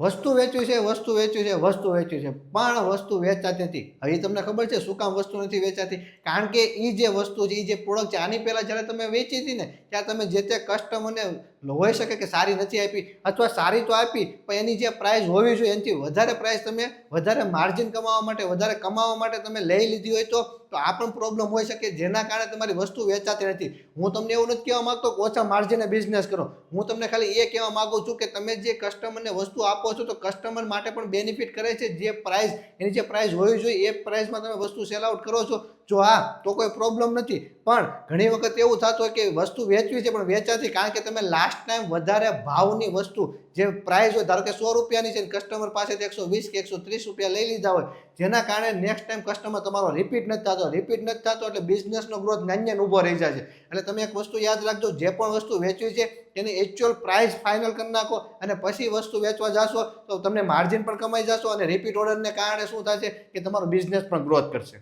વસ્તુ વેચવી છે, વસ્તુ વેચવી છે, વસ્તુ વેચવી છે, પણ વસ્તુ વેચાતી નથી. હવે તમને ખબર છે શું કામ વસ્તુ નથી વેચાતી? કારણ કે એ જે વસ્તુ છે, એ જે પ્રોડક્ટ છે, આની પહેલા જ્યારે તમે વેચી હતી ને ત્યારે તમે જે તે કસ્ટમરને હોઈ શકે કે સારી નથી આપી અથવા સારી તો આપી પણ એની જે પ્રાઇસ હોવી જોઈએ એનાથી વધારે પ્રાઇસ તમે વધારે માર્જિન કમાવા માટે, વધારે કમાવા માટે તમે લઈ લીધી હોય તો આ પણ પ્રોબ્લેમ હોઈ શકે, જેના કારણે તમારી વસ્તુ વેચાતી નથી. હું તમને એવું નથી કહેવા માંગતો કે ઓછા માર્જિને બિઝનેસ કરો. હું તમને ખાલી એ કહેવા માંગુ છું કે તમે જે કસ્ટમરને વસ્તુ આપો છો તો કસ્ટમર માટે પણ બેનિફિટ કરે છે. જે પ્રાઇસ એની જે પ્રાઇસ હોવી જોઈએ એ પ્રાઇસમાં તમે વસ્તુ સેલ આઉટ કરો છો જો હા તો કોઈ પ્રોબ્લેમ નથી. પણ ઘણી વખત એવું થતું હોય કે વસ્તુ વેચવી છે પણ વેચાતી, કારણ કે તમે લાસ્ટ ટાઈમ વધારે ભાવની વસ્તુ જે પ્રાઇસ હોય, ધારો કે 100 રૂપિયાની છે, કસ્ટમર પાસેથી 120 કે 130 રૂપિયા લઈ લીધા હોય, જેના કારણે નેક્સ્ટ ટાઈમ કસ્ટમર તમારો રિપીટ નથી થતો એટલે બિઝનેસનો ગ્રોથ નાન્યન ઊભો રહી જાય છે. એટલે તમે એક વસ્તુ યાદ રાખજો, જે પણ વસ્તુ વેચવી છે એની એકચ્યુઅલ પ્રાઇસ ફાઇનલ કરી નાખો અને પછી વસ્તુ વેચવા જશો તો તમને માર્જિન પણ કમાઈ જશો અને રિપીટ ઓર્ડરને કારણે શું થશે કે તમારો બિઝનેસ પણ ગ્રોથ કરશે.